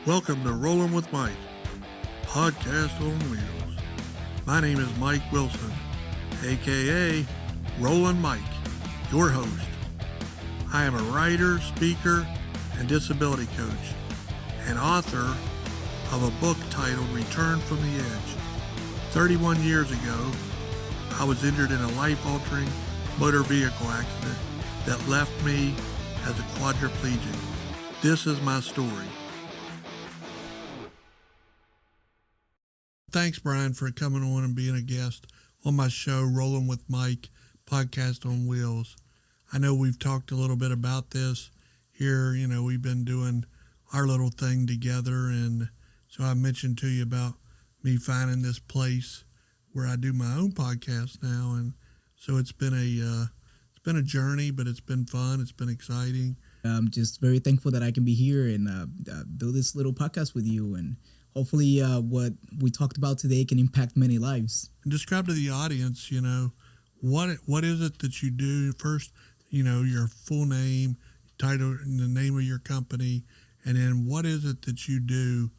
Welcome to Rollin with Mike, podcast on wheels. My name is Mike Wilson, aka Rollin Mike, your host. I am a writer, speaker, and disability coach, and author of a book titled Return from the Edge. 31 years ago, I was injured in a life-altering motor vehicle accident that left me as a quadriplegic. This is my story. Thanks, Bryan, for coming on and being a guest on my show, Rollin with Mike, podcast on wheels. I know we've talked a little bit about this here. You know, we've been doing our little thing together, and so I mentioned to you about me finding this place where I do my own podcast now, and so it's been a journey, but it's been fun. It's been exciting. I'm just very thankful that I can be here and do this little podcast with you, and hopefully what we talked about today can impact many lives. And describe to the audience, you know, what is it that you do? First, you know, your full name, title, and the name of your company, and then what is it that you do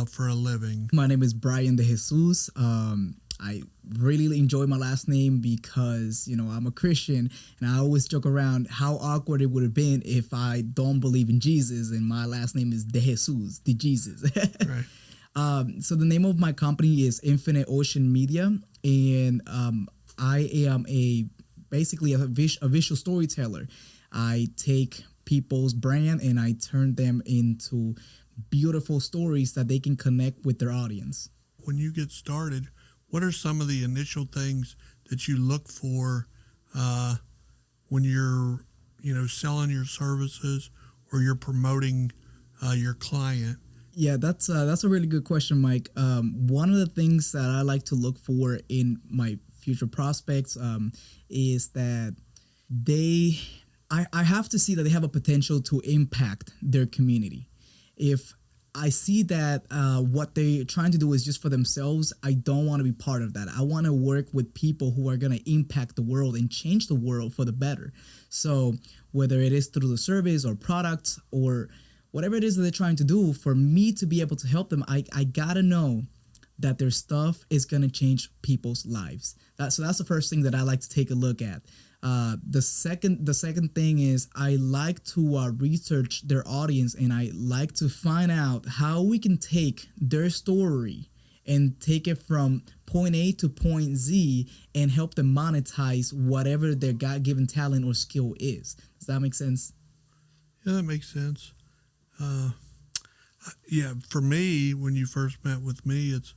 for a living? My name is Bryan DeJesus. I really enjoy my last name because, you know, I'm a Christian, and I always joke around how awkward it would have been if I don't believe in Jesus and my last name is DeJesus, DeJesus. Right. So the name of my company is Infinite Ocean Media, and I am basically a visual storyteller. I take people's brand and I turn them into beautiful stories that they can connect with their audience. When you get started, what are some of the initial things that you look for when you're, you know, selling your services or you're promoting your client? Yeah, that's a really good question, Mike. One of the things that I like to look for in my future prospects is that I have to see that they have a potential to impact their community. If I see that what they're trying to do is just for themselves, I don't want to be part of that. I want to work with people who are going to impact the world and change the world for the better. So whether it is through the service or products or whatever it is that they're trying to do, for me to be able to help them, I got to know that their stuff is going to change people's lives. So that's the first thing that I like to take a look at. The second thing is I like to research their audience, and I like to find out how we can take their story and take it from point A to point Z and help them monetize whatever their God-given talent or skill is. Does that make sense? Yeah, that makes sense. Yeah, for me, when you first met with me, it's,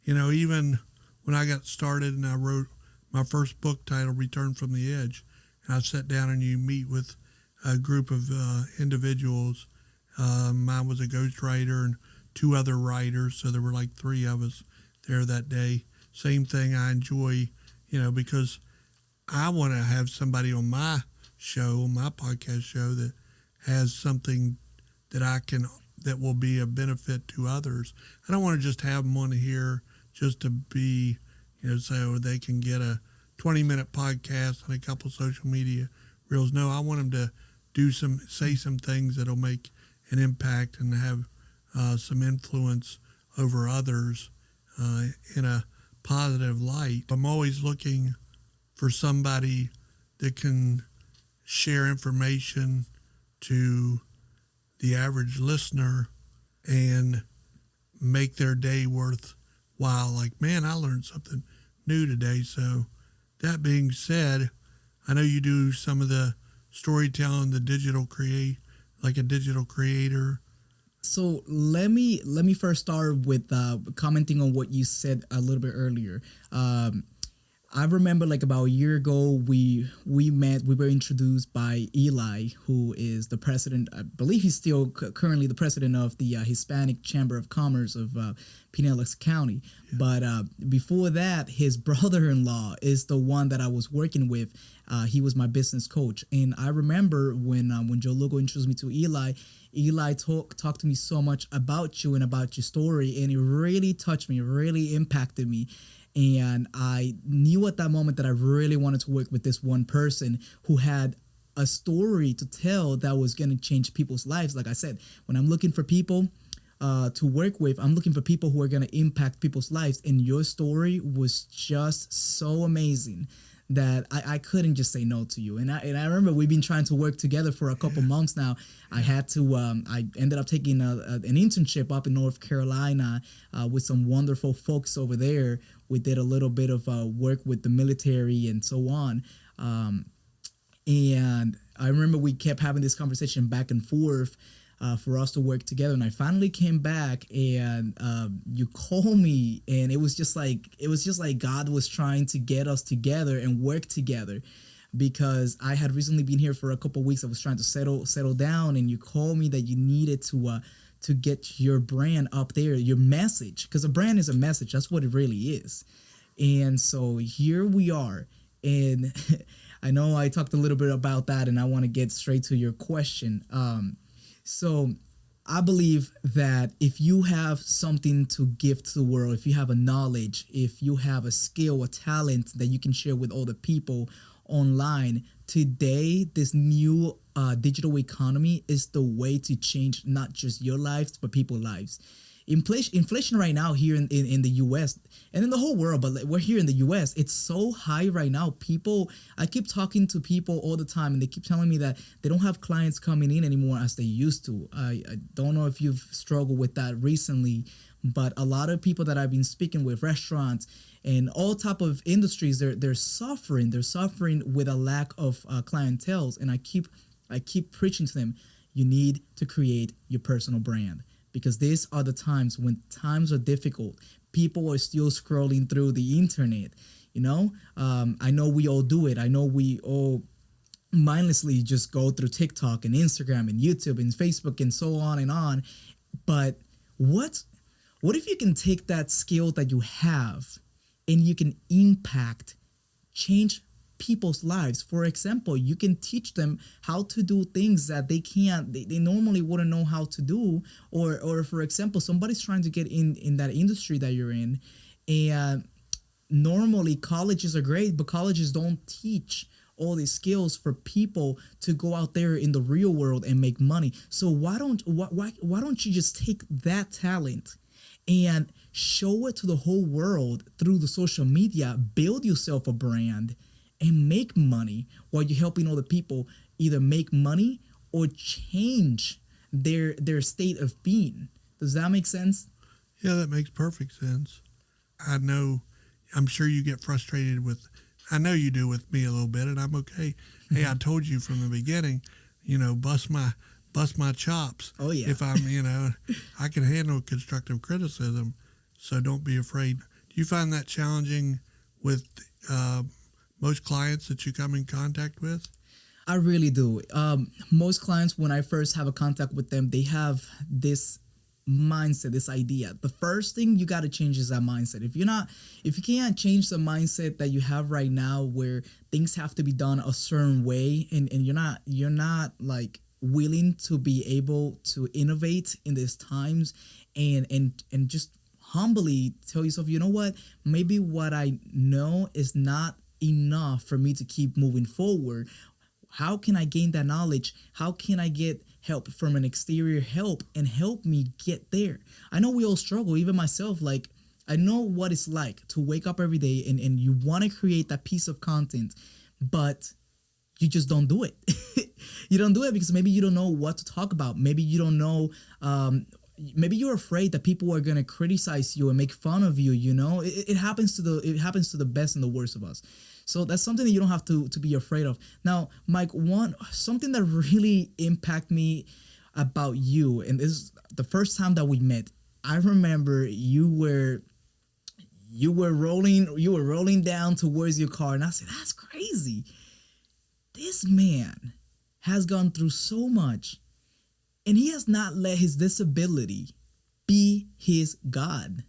you know, even when I got started and I wrote my first book titled Return from the Edge, and I sat down and you meet with a group of individuals. Mine was a ghostwriter and two other writers, so there were like three of us there that day. Same thing I enjoy, you know, because I want to have somebody on my show, on my podcast show, that has something that will be a benefit to others. I don't want to just have them on here just to be, you know, so they can get a 20-minute podcast and a couple social media reels. No, I want them to say some things that'll make an impact and have some influence over others in a positive light. I'm always looking for somebody that can share information to the average listener and make their day worthwhile. Like, man, I learned something new today. So that being said, I know you do some of the storytelling, the digital like a digital creator. So let me first start with commenting on what you said a little bit earlier. I remember like about a year ago, we were introduced by Eli, who is the president. I believe he's still currently the president of the Hispanic Chamber of Commerce of Pinellas County. Yeah. But before that, his brother-in-law is the one that I was working with. He was my business coach. And I remember when Joe Lugo introduced me to Eli talked to me so much about you and about your story, and it really touched me, really impacted me. And I knew at that moment that I really wanted to work with this one person who had a story to tell that was going to change people's lives. Like I said, when I'm looking for people, to work with. I'm looking for people who are going to impact people's lives. And your story was just so amazing that I couldn't just say no to you. And I remember we've been trying to work together for a couple months now. I had to, I ended up taking an internship up in North Carolina with some wonderful folks over there. We did a little bit of work with the military and so on. And I remember we kept having this conversation back and forth for us to work together. And I finally came back, and you called me, and it was just like God was trying to get us together and work together, because I had recently been here for a couple of weeks. I was trying to settle down, and you called me that you needed to get your brand up there, your message, because a brand is a message. That's what it really is. And so here we are. And I know I talked a little bit about that, and I want to get straight to your question. So I believe that if you have something to give to the world, if you have a knowledge, if you have a skill, a talent that you can share with other people online, today, this new digital economy is the way to change not just your lives, but people's lives. Inflation right now here in the US and in the whole world, but we're here in the US, it's so high right now. I keep talking to people all the time, and they keep telling me that they don't have clients coming in anymore as they used to. I don't know if you've struggled with that recently, but a lot of people that I've been speaking with, restaurants and all type of industries, they're suffering. They're suffering with a lack of clientele, and I keep preaching to them, you need to create your personal brand. Because these are the times when times are difficult. People are still scrolling through the internet. I know we all do it. I know we all mindlessly just go through TikTok and Instagram and YouTube and Facebook and so on and on. But what if you can take that skill that you have and you can change people's lives? For example, you can teach them how to do things that they normally wouldn't know how to do, or for example, somebody's trying to get in that industry that you're in, and normally colleges are great, but colleges don't teach all these skills for people to go out there in the real world and make money. So why don't you just take that talent and show it to the whole world through the social media, build yourself a brand, and make money while you're helping other people either make money or change their state of being. Does that make sense? Yeah, that makes perfect sense. I'm sure you get frustrated I know you do with me a little bit, and I'm okay. Hey, I told you from the beginning, bust my chops. Oh yeah. If I'm, I can handle constructive criticism, so don't be afraid. Do you find that challenging with most clients that you come in contact with? I really do. Most clients, when I first have a contact with them, they have this mindset, this idea. The first thing you got to change is that mindset. If you can't change the mindset that you have right now, where things have to be done a certain way, and you're not like willing to be able to innovate in these times, and just humbly tell yourself, you know what, maybe what I know is not enough for me to keep moving forward. How can I gain that knowledge? How can I get help from an exterior help and help me get there? I know we all struggle, even myself. Like, I know what it's like to wake up every day and you want to create that piece of content, but you just don't do it. You don't do it because maybe you don't know what to talk about. Maybe you don't know, maybe you're afraid that people are gonna criticize you and make fun of you. It happens to the best and the worst of us. So that's something that you don't have to be afraid of. Now, Mike, something that really impacted me about you, and this is the first time that we met. I remember you were rolling down towards your car, and I said, "That's crazy. This man has gone through so much, and he has not let his disability be his God."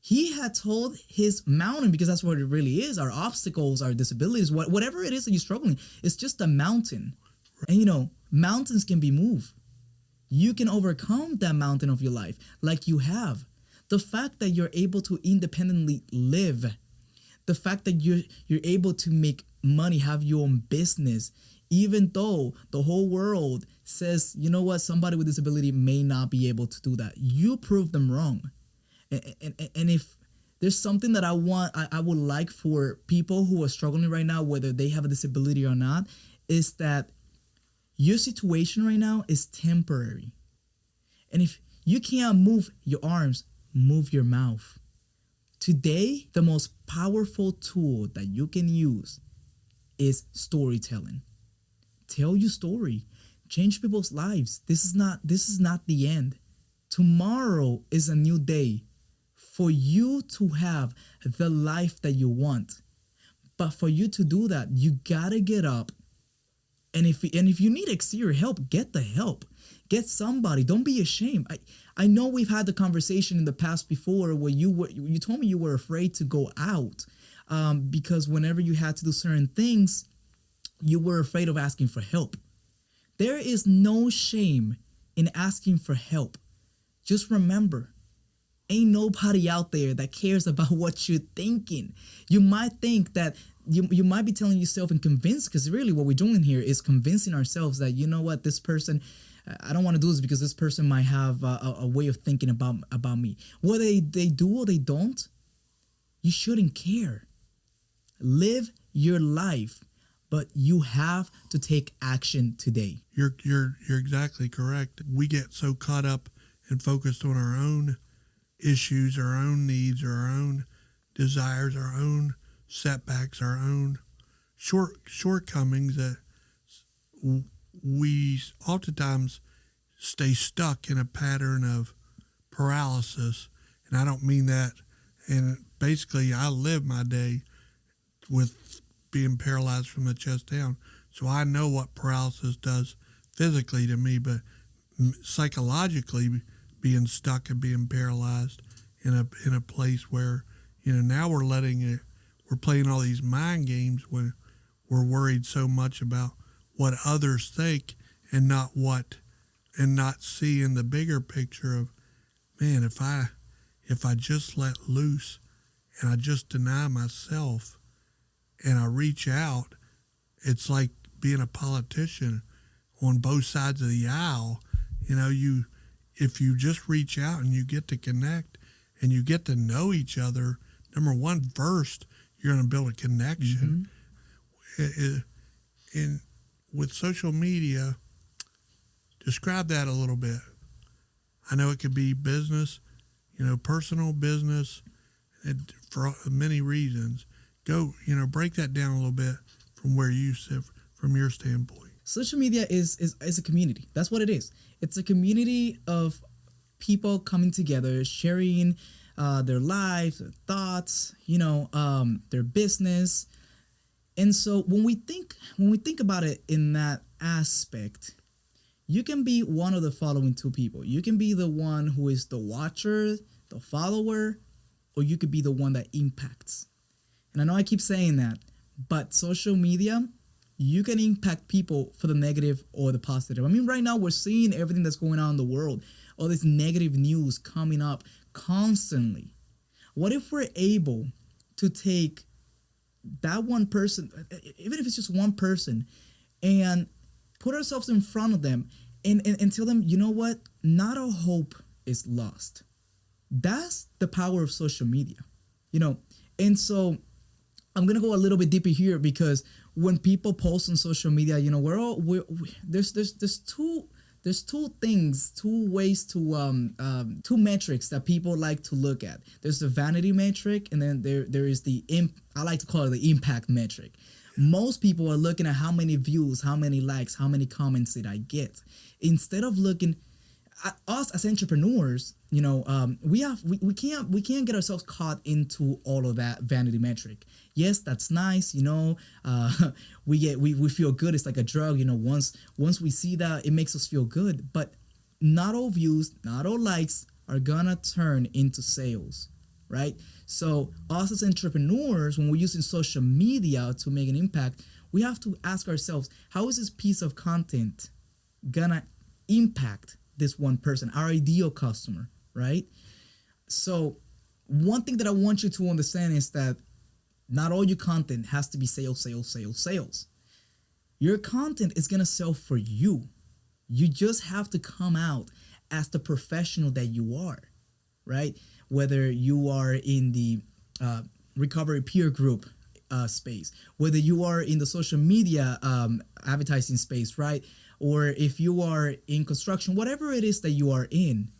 He had told his mountain, because that's what it really is, our obstacles, our disabilities, whatever it is that you're struggling, it's just a mountain. And mountains can be moved. You can overcome that mountain of your life like you have. The fact that you're able to independently live, the fact that you're able to make money, have your own business, even though the whole world says, you know what, somebody with disability may not be able to do that. You prove them wrong. And if there's something that I would like for people who are struggling right now, whether they have a disability or not, is that your situation right now is temporary. And if you can't move your arms, move your mouth. Today, the most powerful tool that you can use is storytelling. Tell your story. Change people's lives. This is not the end. Tomorrow is a new day for you to have the life that you want. But for you to do that, you gotta get up. And if you need exterior help, get the help. Get somebody. Don't be ashamed. I know we've had the conversation in the past before where you told me you were afraid to go out because whenever you had to do certain things, you were afraid of asking for help. There is no shame in asking for help. Just remember, ain't nobody out there that cares about what you're thinking. You might think that you might be telling yourself and convinced, because really what we're doing here is convincing ourselves that, you know what, this person, I don't want to do this because this person might have a way of thinking about me. Whether they do or they don't, you shouldn't care. Live your life, but you have to take action today. You're exactly correct. We get so caught up and focused on our own issues, our own needs, or our own desires, our own setbacks, our own shortcomings that we oftentimes stay stuck in a pattern of paralysis. And I don't mean that. And basically, I live my day with being paralyzed from the chest down. So I know what paralysis does physically to me, but psychologically, being stuck and being paralyzed in a place where, now we're playing all these mind games when we're worried so much about what others think and not seeing the bigger picture of, man, if I just let loose and I just deny myself and I reach out, it's like being a politician on both sides of the aisle. If you just reach out and you get to connect and you get to know each other, number one, first, you're going to build a connection. Mm-hmm. With social media, describe that a little bit. I know it could be business, personal business, for many reasons. Go, break that down a little bit from where you sit, from your standpoint. Social media is a community. That's what it is. It's a community of people coming together, sharing their lives, their thoughts, their business. And so when we think about it in that aspect, you can be one of the following two people. You can be the one who is the watcher, the follower, or you could be the one that impacts. And I know I keep saying that, but social media, you can impact people for the negative or the positive. I mean, right now we're seeing everything that's going on in the world, all this negative news coming up constantly. What if we're able to take that one person, even if it's just one person, and put ourselves in front of them and tell them, you know what, not all hope is lost. That's the power of social media, And so I'm going to go a little bit deeper here, because when people post on social media, there's two ways two metrics that people like to look at. There's the vanity metric, and then there is I like to call it the impact metric. Most people are looking at how many views, how many likes, how many comments did I get, instead of looking at us as entrepreneurs. We can't get ourselves caught into all of that vanity metric. Yes, that's nice. We feel good. It's like a drug. Once we see that, it makes us feel good. But not all views, not all likes are gonna turn into sales, right? So us as entrepreneurs, when we're using social media to make an impact, we have to ask ourselves, how is this piece of content gonna impact this one person, our ideal customer, right? So one thing that I want you to understand is that not all your content has to be sales. Your content is going to sell for you. You just have to come out as the professional that you are, right? Whether you are in the recovery peer group space, whether you are in the social media advertising space, right? Or if you are in construction, whatever it is that you are in,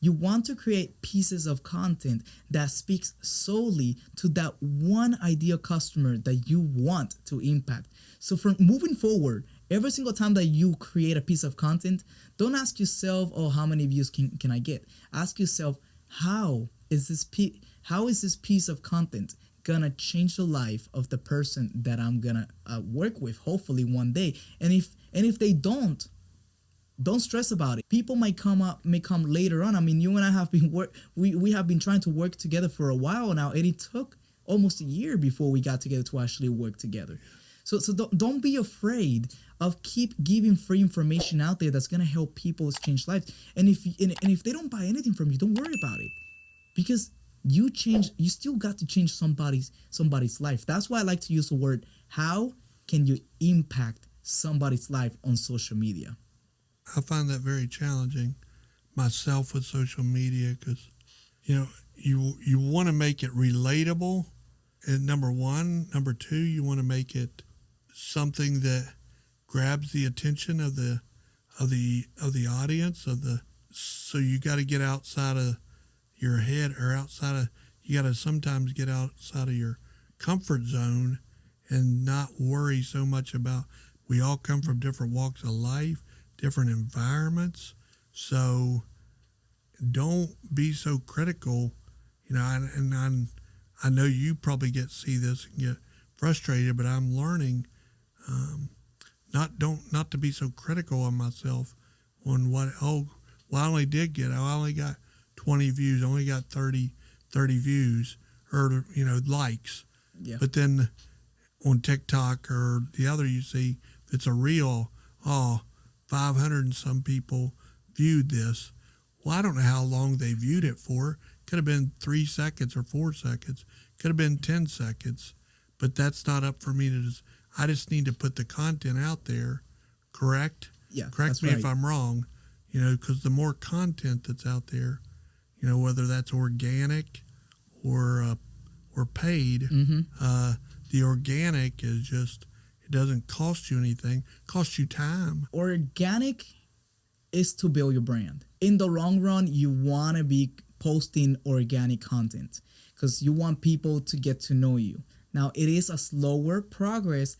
you want to create pieces of content that speaks solely to that one ideal customer that you want to impact. So from moving forward, every single time that you create a piece of content, don't ask yourself, oh, how many views can I get? Ask yourself, how is this piece of content gonna change the life of the person that I'm gonna work with, hopefully one day? And if they don't stress about it. People may come later on. I mean, you and I have been we have been trying to work together for a while now, and it took almost a year before we got together to actually work together. So don't be afraid of keep giving free information out there that's gonna help people change lives. And if they don't buy anything from you, don't worry about it, because you still got to change somebody's life. That's why I like to use the word, how can you impact somebody's life on social media? I find that very challenging myself with social media, because, you want to make it relatable, and number one. Number two, you want to make it something that grabs the attention of the audience, so you got to get outside of your head, or you got to sometimes get outside of your comfort zone and not worry so much about, we all come from different walks of life, different environments. So don't be so critical, and I know you probably see this and get frustrated, but I'm learning not to be so critical on myself on I only got 20 views, I only got 30 views, or likes. Yeah. But then on TikTok or the other, you see, if it's a reel, 500 and some people viewed this. Well, I don't know how long they viewed it for. Could have been 3 seconds or 4 seconds. Could have been 10 seconds. But that's not up for me to I just need to put the content out there, correct? Yeah, Correct me right. if I'm wrong, because the more content that's out there, whether that's organic or paid, the organic is just, it doesn't cost you anything. It costs you time. Organic is to build your brand. In the long run, you want to be posting organic content because you want people to get to know you. Now, it is a slower progress,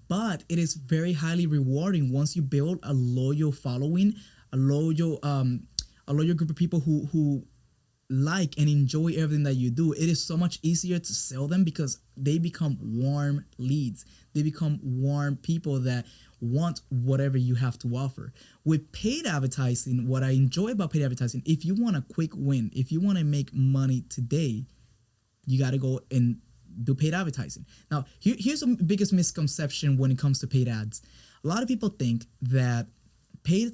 but it is very highly rewarding once you build a loyal following, a loyal group of people who like and enjoy everything that you do. It is so much easier to sell them because they become warm leads. They become warm people that want whatever you have to offer. With paid advertising, what I enjoy about paid advertising, if you want a quick win, if you want to make money today, you got to go and do paid advertising. Now, here's the biggest misconception when it comes to paid ads. A lot of people think that paid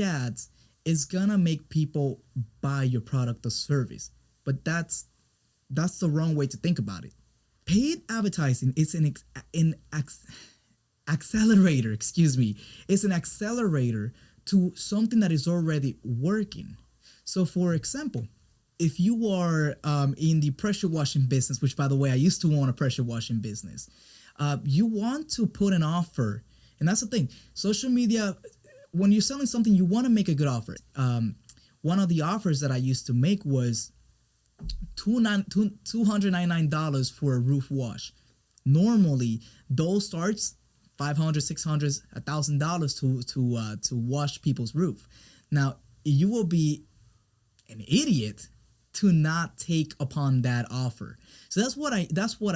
ads is gonna make people buy your product or service, but that's the wrong way to think about it. Paid advertising is an accelerator. It's an accelerator to something that is already working. So, for example, if you are in the pressure washing business, which, by the way, I used to own a pressure washing business, you want to put an offer, and that's the thing. Social media, when you're selling something, you want to make a good offer. One of the offers that I used to make was $299 for a roof wash. Normally, those starts $500, $600, $1,000 to wash people's roof. Now, you will be an idiot to not take upon that offer. So that's what I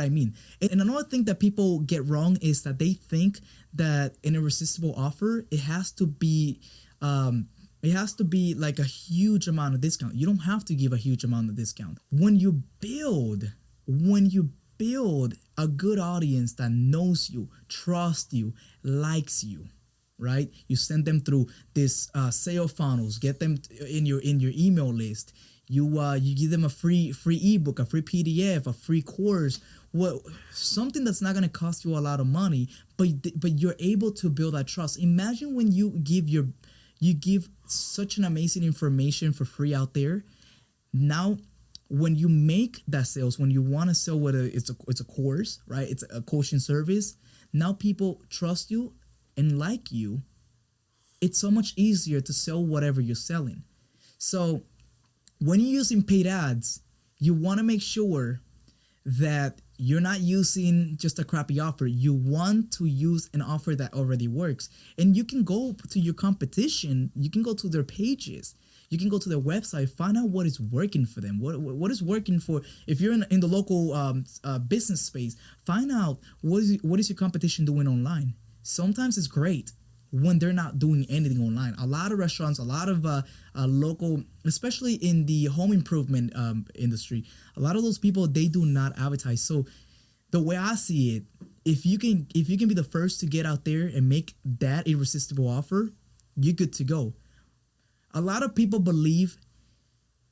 mean. And another thing that people get wrong is that they think that an irresistible offer, it has to be like a huge amount of discount. You don't have to give a huge amount of discount. When you build a good audience that knows you, trusts you, likes you, right? You send them through this sale funnels, get them in your email list. You give them a free ebook, a free PDF, a free course, something that's not going to cost you a lot of money, but you're able to build that trust. Imagine when you give your You give such an amazing information for free out there. Now, when you make that sales, when you want to sell, whether it's a course, right? It's a coaching service. Now people trust you and like you. It's so much easier to sell whatever you're selling. So when you're using paid ads, you want to make sure that you're not using just a crappy offer. You want to use an offer that already works. And you can go to your competition. You can go to their pages. You can go to their website, find out what is working for them. What is working for, if you're in the local business space, find out what is your competition doing online. Sometimes it's great when they're not doing anything online. A lot of restaurants, a lot of local, especially in the home improvement industry, a lot of those people, they do not advertise. So the way I see it, if you can be the first to get out there and make that irresistible offer, you're good to go. A lot of people believe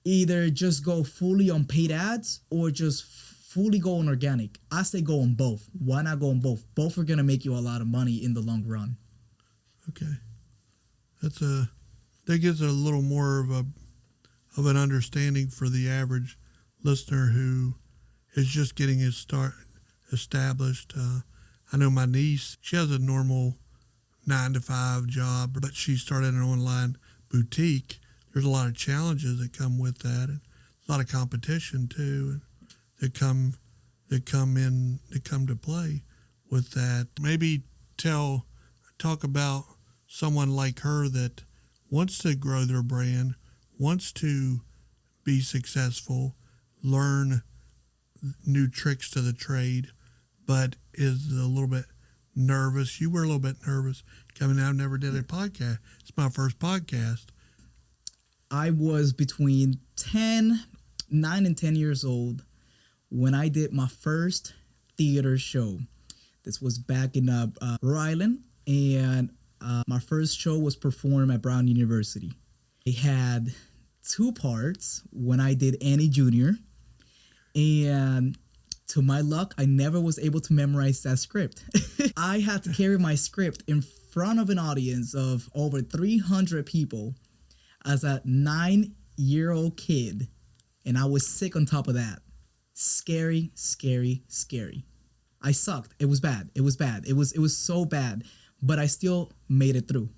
either just go fully on paid ads or just fully go on organic. I say go on both. Why not go on both? Both are gonna make you a lot of money in the long run. Okay, that gives a little more of an understanding for the average listener who is just getting his start established. I know my niece, she has a normal 9-to-5 job, but she started an online boutique. There's a lot of challenges that come with that, and a lot of competition too, and that come to play with that. Maybe talk about someone like her that wants to grow their brand, wants to be successful, learn new tricks to the trade, but is a little bit nervous. You were a little bit nervous coming out. I never did a podcast. It's my first podcast. I was between 9 and 10 years old when I did my first theater show. This was back in Rollin, and my first show was performed at Bryan University. It had 2 parts when I did Annie Jr., and to my luck, I never was able to memorize that script. I had to carry my script in front of an audience of over 300 people as a 9-year-old kid, and I was sick on top of that. Scary, scary, scary. I sucked. It was bad. It was so bad, but I still made it through.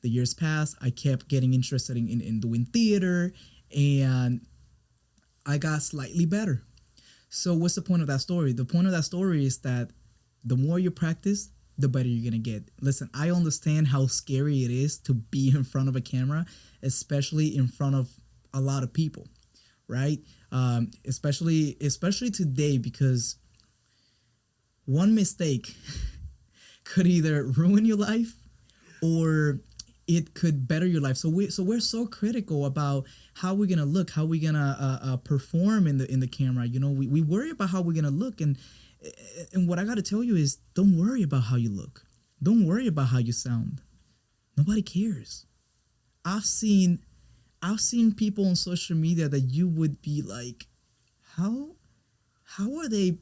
The years passed. I kept getting interested in doing theater, and I got slightly better. So what's the point of that story? The point of that story is that the more you practice, the better you're going to get. Listen, I understand how scary it is to be in front of a camera, especially in front of a lot of people, right? Especially today, because one mistake could either ruin your life or it could better your life. So we're so critical about how we're gonna look, how we're gonna perform in the camera. You know, we worry about how we're gonna look, and what I gotta tell you is, don't worry about how you look. Don't worry about how you sound. Nobody cares. I've seen people on social media that you would be like, how are they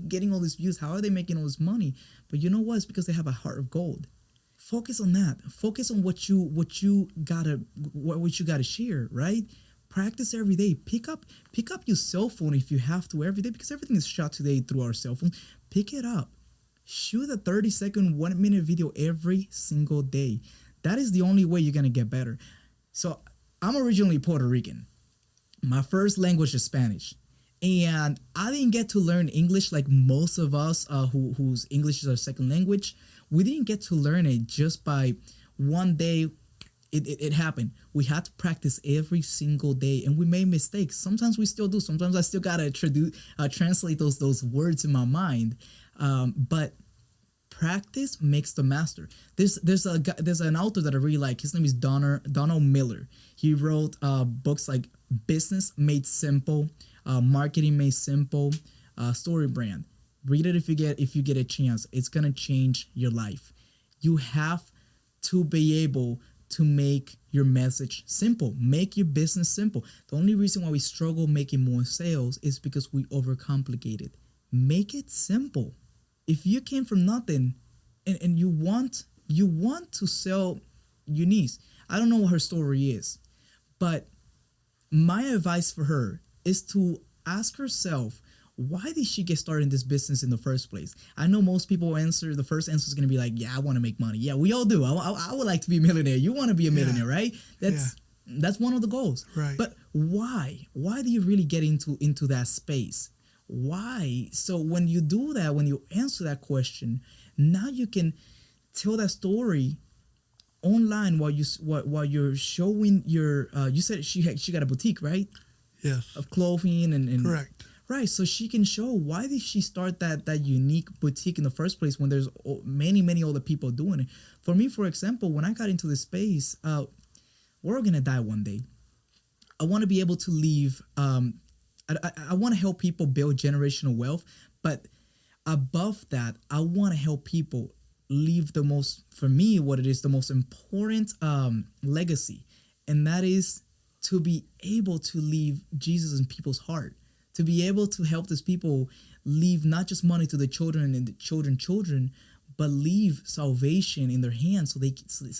getting all these views? How are they making all this money? But you know what? It's because they have a heart of gold. Focus on that. Focus on what you gotta share, right? Practice every day. Pick up your cell phone if you have to every day, because everything is shot today through our cell phone. Pick it up. Shoot a 30-second, 1-minute video every single day. That is the only way you're gonna get better. So I'm originally Puerto Rican. My first language is Spanish. And I didn't get to learn English like most of us whose English is our second language. We didn't get to learn it just by one day. It happened. We had to practice every single day, and we made mistakes. Sometimes we still do. Sometimes I still gotta translate those words in my mind. But practice makes the master. There's an author that I really like. His name is Donald Miller. He wrote books like Business Made Simple, Marketing Made Simple, Story Brand. Read it if you get a chance. It's gonna change your life. You have to be able to make your message simple. Make your business simple. The only reason why we struggle making more sales is because we overcomplicate it. Make it simple. If you came from nothing and you want to sell your niece, I don't know what her story is, but my advice for her is to ask herself, why did she get started in this business in the first place? I know most people answer, the first answer is going to be like, yeah, I want to make money. Yeah, we all do. I would like to be a millionaire. You want to be a millionaire, right? That's one of the goals. Right. But why? Why do you really get into that space? Why? So when you do that, when you answer that question, now you can tell that story online while you're showing your. You said she got a boutique, right? Yes. Of clothing and correct. Right, so she can show why did she start that unique boutique in the first place when there's many other people doing it. For me, for example, when I got into this space, we're all gonna die one day. I want to be able to leave. I want to help people build generational wealth, but above that, I want to help people leave the most, for me, what it is, the most important legacy, and that is to be able to leave Jesus in people's heart. To be able to help these people leave not just money to the children and the children, but leave salvation in their hands so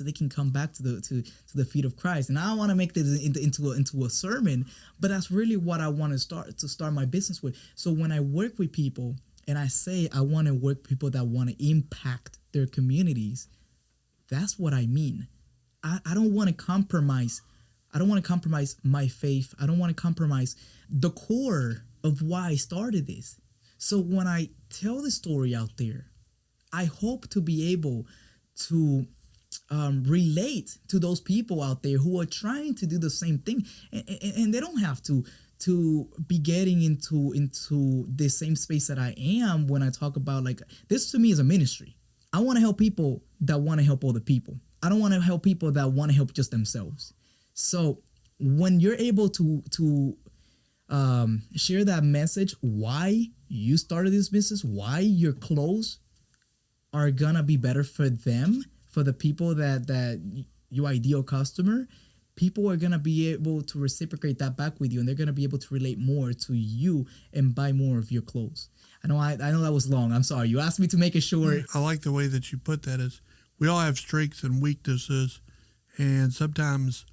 they can come back to the feet of Christ. And I don't want to make this into a sermon, but that's really what I want to start my business with. So when I work with people and I say I want to work with people that want to impact their communities, that's what I mean. I don't want to compromise. I don't want to compromise my faith. I don't want to compromise the core of why I started this. So when I tell the story out there, I hope to be able to relate to those people out there who are trying to do the same thing, and they don't have to be getting into the same space that I am when I talk about, like, this to me is a ministry. I want to help people that want to help other people. I don't want to help people that want to help just themselves. So when you're able to share that message, why you started this business, why your clothes are gonna be better for them, for the people that your ideal customer, people are gonna be able to reciprocate that back with you, and they're gonna be able to relate more to you and buy more of your clothes. I know that was long. I'm sorry. You asked me to make it short. I like the way that you put that. Is we all have strengths and weaknesses, and sometimes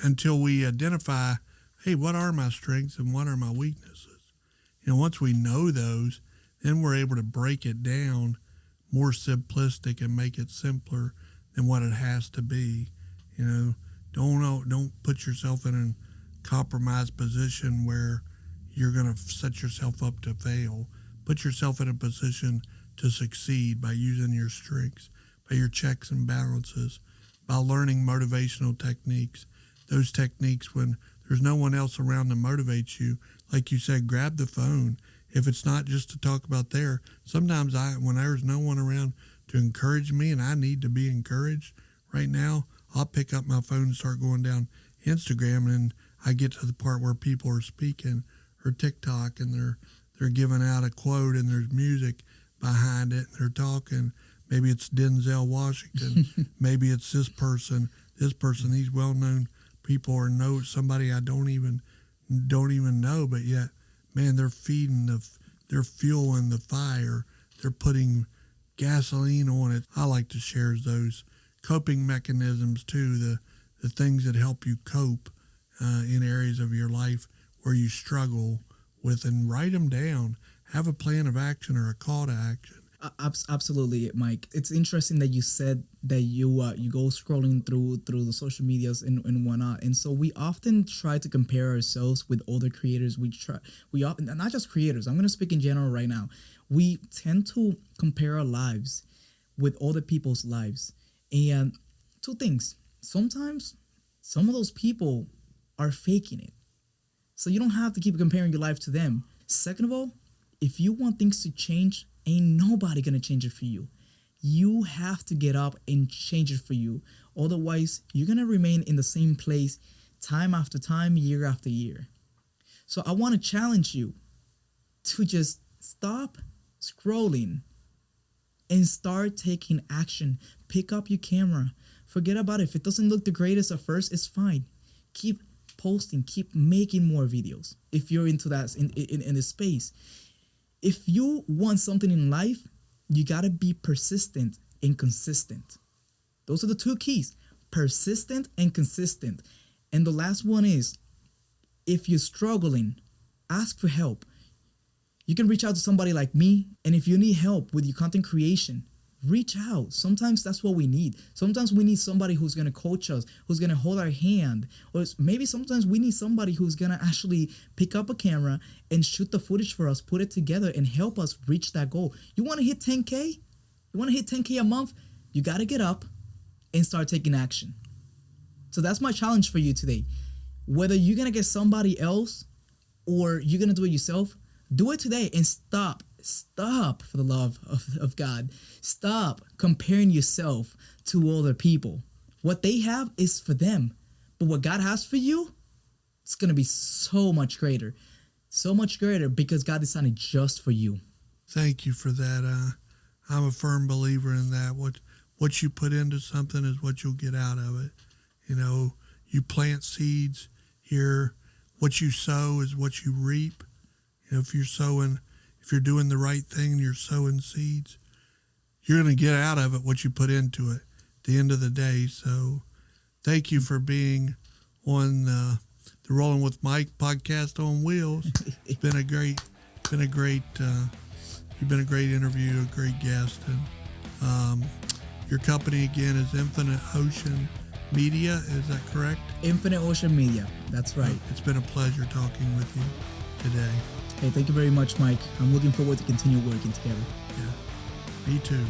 until we identify, hey, what are my strengths and what are my weaknesses? Once we know those, then we're able to break it down more simplistic and make it simpler than what it has to be. Don't put yourself in a compromised position where you're going to set yourself up to fail. Put yourself in a position to succeed by using your strengths, by your checks and balances, by learning motivational techniques. Those techniques when there's no one else around to motivate you. Like you said, grab the phone. If it's not just to talk about there, sometimes when there's no one around to encourage me and I need to be encouraged right now, I'll pick up my phone and start going down Instagram, and I get to the part where people are speaking, or TikTok, and they're giving out a quote and there's music behind it and they're talking. Maybe it's Denzel Washington. Maybe it's this person, these well-known people, or know somebody I don't even know, but yet, man, they're they're fueling the fire. They're putting gasoline on it. I like to share those coping mechanisms too, the things that help you cope in areas of your life where you struggle with, and write them down. Have a plan of action or a call to action. Absolutely, Mike. It's interesting that you said that you go scrolling through the social medias and whatnot, and so we often try to compare ourselves with other creators. We often, not just creators. I'm going to speak in general right now. We tend to compare our lives with other people's lives, and two things. Sometimes some of those people are faking it, so you don't have to keep comparing your life to them. Second of all, if you want things to change, ain't nobody gonna change it for you. You have to get up and change it for you. Otherwise, you're gonna remain in the same place time after time, year after year. So I want to challenge you to just stop scrolling and start taking action. Pick up your camera. Forget about it. If it doesn't look the greatest at first, it's fine. Keep posting. Keep making more videos if you're into that in this space. If you want something in life, you got to be persistent and consistent. Those are the two keys: persistent and consistent. And the last one is, if you're struggling, ask for help. You can reach out to somebody like me, and if you need help with your content creation, reach out. Sometimes that's what we need. Sometimes we need somebody who's going to coach us, who's going to hold our hand. Or maybe sometimes we need somebody who's going to actually pick up a camera and shoot the footage for us, put it together, and help us reach that goal. You want to hit 10K? You want to hit 10K a month? You got to get up and start taking action. So that's my challenge for you today. Whether you're going to get somebody else or you're going to do it yourself, do it today and stop for the love of God. Stop comparing yourself to other people. What they have is for them. But what God has for you, it's going to be so much greater. So much greater because God designed it just for you. Thank you for that. I'm a firm believer in that. What you put into something is what you'll get out of it. You know, you plant seeds here. What you sow is what you reap. You know, if you're doing the right thing and you're sowing seeds, you're going to get out of it what you put into it at the end of the day. So thank you for being on the Rollin with Mike podcast on wheels. It's been a great, you've been a great interview, a great guest. And your company again is Infinite Ocean Media. Is that correct? Infinite Ocean Media. That's right. It's been a pleasure talking with you today. Hey, thank you very much, Mike. I'm looking forward to continue working together. Yeah, me too.